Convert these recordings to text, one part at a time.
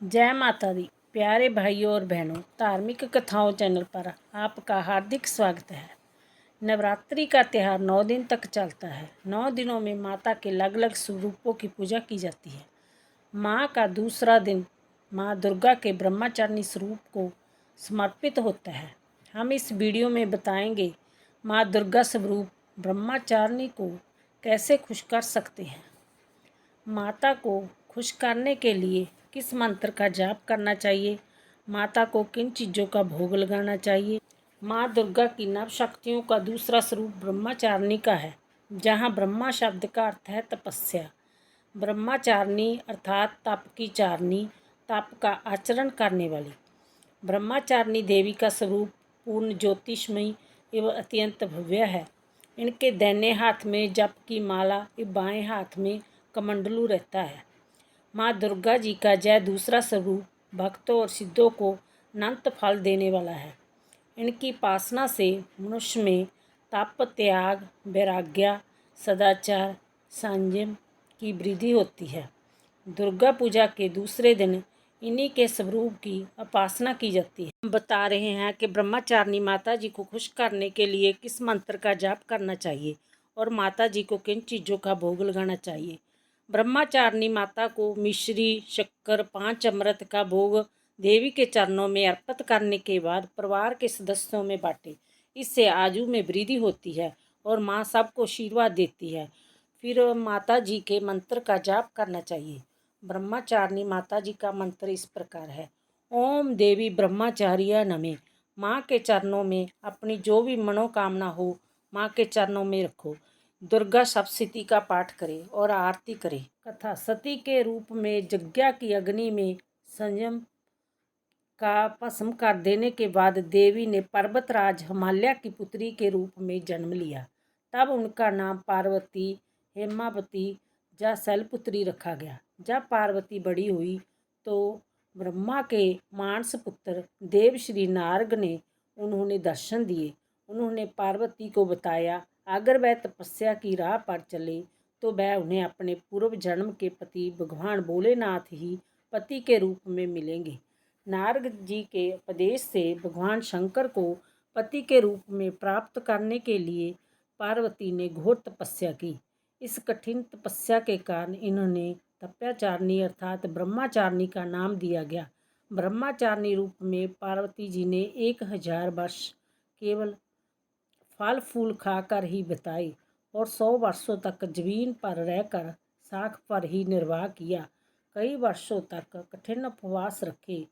जय माता दी। प्यारे भाइयों और बहनों, धार्मिक कथाओं चैनल पर आपका हार्दिक स्वागत है। नवरात्रि का त्यौहार 9 दिन तक चलता है। 9 दिनों में माता के अलग अलग स्वरूपों की पूजा की जाती है। माँ का दूसरा दिन माँ दुर्गा के ब्रह्मचारिणी स्वरूप को समर्पित होता है। हम इस वीडियो में बताएंगे माँ दुर्गा स्वरूप ब्रह्मचारिणी को कैसे खुश कर सकते हैं। माता को खुश करने के लिए किस मंत्र का जाप करना चाहिए, माता को किन चीज़ों का भोग लगाना चाहिए। माँ दुर्गा की नव शक्तियों का दूसरा स्वरूप ब्रह्मचारिणी का है, जहाँ ब्रह्मा शब्द का अर्थ है तपस्या। ब्रह्मचारिणी अर्थात तप की चारणी, तप का आचरण करने वाली। ब्रह्मचारिणी देवी का स्वरूप पूर्ण ज्योतिषमयी एवं अत्यंत भव्य है। इनके दाहिने हाथ में जप की माला एवं बाएं हाथ में कमंडलू रहता है। माँ दुर्गा जी का जय दूसरा स्वरूप भक्तों और सिद्धों को अनंत फल देने वाला है। इनकी उपासना से मनुष्य में तप, त्याग, वैराग्य, सदाचार, संयम की वृद्धि होती है। दुर्गा पूजा के दूसरे दिन इन्हीं के स्वरूप की उपासना की जाती है। हम बता रहे हैं कि ब्रह्मचारिणी माता जी को खुश करने के लिए किस मंत्र का जाप करना चाहिए और माता जी को किन चीज़ों का भोग लगाना चाहिए। ब्रह्मचारिणी माता को मिश्री, शक्कर, 5 अमृत का भोग देवी के चरणों में अर्पित करने के बाद परिवार के सदस्यों में बांटे। इससे आयु में वृद्धि होती है और माँ सबको आशीर्वाद देती है। फिर माता जी के मंत्र का जाप करना चाहिए। ब्रह्मचारिणी माता जी का मंत्र इस प्रकार है। ओम देवी ब्रह्मचारिया नमः। माँ के चरणों में अपनी जो भी मनोकामना हो माँ के चरणों में रखो। दुर्गा सप्तशती का पाठ करें और आरती करें। कथा, सती के रूप में यज्ञ की अग्नि में संयम का भस्म कर देने के बाद देवी ने पर्वतराज हिमालय की पुत्री के रूप में जन्म लिया। तब उनका नाम पार्वती, हेमावती या शैलपुत्री रखा गया। जब पार्वती बड़ी हुई तो ब्रह्मा के मानस पुत्र देव श्री नारद ने उन्होंने दर्शन दिए। उन्होंने पार्वती को बताया अगर वह तपस्या की राह पर चले तो वह उन्हें अपने पूर्व जन्म के पति भगवान भोलेनाथ ही पति के रूप में मिलेंगे। नारद जी के उपदेश से भगवान शंकर को पति के रूप में प्राप्त करने के लिए पार्वती ने घोर तपस्या की। इस कठिन तपस्या के कारण इन्होंने तपस्याचारिणी अर्थात ब्रह्मचारिणी का नाम दिया गया। ब्रह्मचारिणी रूप में पार्वती जी ने 1000 वर्ष केवल फल फूल खाकर ही बिताए और 100 वर्षों तक जमीन पर रहकर साख पर ही निर्वाह किया। कई वर्षों तक कठिन उपवास रखे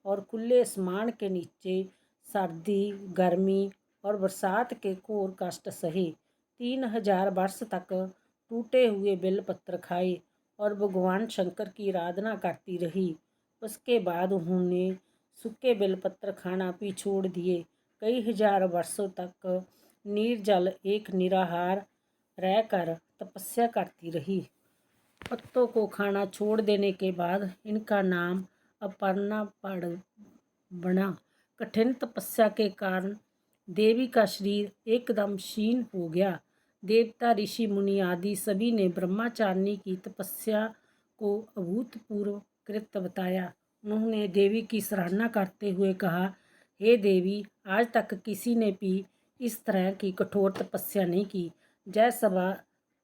और खुले आसमान के नीचे सर्दी, गर्मी और बरसात के घोर कष्ट सहे। 3000 वर्ष तक टूटे हुए बेलपत्र खाए और भगवान शंकर की आराधना करती रही। उसके बाद उन्होंने सूखे बेलपत्र खाना भी छोड़ दिए। कई हजार वर्षों तक निर्जल एक निराहार रहकर तपस्या करती रही। पत्तों को खाना छोड़ देने के बाद इनका नाम अपर्णा पड़ बना। कठिन तपस्या के कारण देवी का शरीर एकदम क्षीण हो गया। देवता, ऋषि, मुनि आदि सभी ने ब्रह्मचारिणी की तपस्या को अभूतपूर्व कृत्य बताया। उन्होंने देवी की सराहना करते हुए कहा, हे देवी, आज तक किसी ने भी इस तरह की कठोर तपस्या नहीं की। जय सभा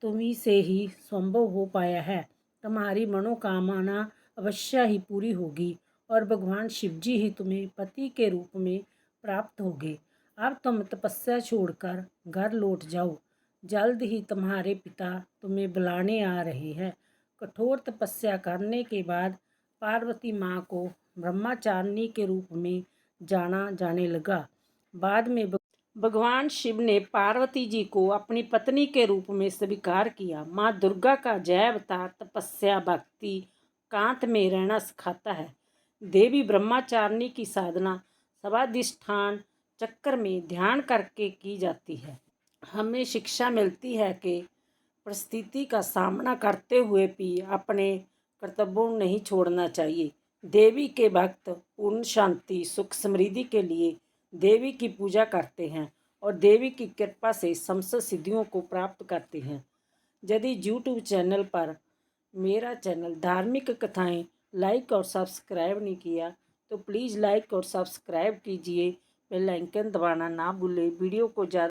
तुम्ही से ही संभव हो पाया है। तुम्हारी मनोकामना अवश्य ही पूरी होगी और भगवान शिव जी ही तुम्हें पति के रूप में प्राप्त होंगे। अब तुम तपस्या छोड़कर घर लौट जाओ। जल्द ही तुम्हारे पिता तुम्हें बुलाने आ रहे हैं। कठोर तपस्या करने के बाद पार्वती माँ को ब्रह्मचारिणी के रूप में जाना जाने लगा। बाद में भगवान शिव ने पार्वती जी को अपनी पत्नी के रूप में स्वीकार किया। माँ दुर्गा का जय अवतार तपस्या, भक्ति, एकांत में रहना सिखाता है। देवी ब्रह्मचारिणी की साधना समाधिष्ठान चक्र में ध्यान करके की जाती है। हमें शिक्षा मिलती है कि परिस्थिति का सामना करते हुए भी अपने कर्तव्यों नहीं छोड़ना चाहिए। देवी के भक्त पूर्ण शांति, सुख, समृद्धि के लिए देवी की पूजा करते हैं और देवी की कृपा से समस्त सिद्धियों को प्राप्त करते हैं। यदि यूट्यूब चैनल पर मेरा चैनल धार्मिक कथाएं लाइक और सब्सक्राइब नहीं किया तो प्लीज़ लाइक और सब्सक्राइब कीजिए। बेल आइकन दबाना ना भूलें। वीडियो को ज़्यादा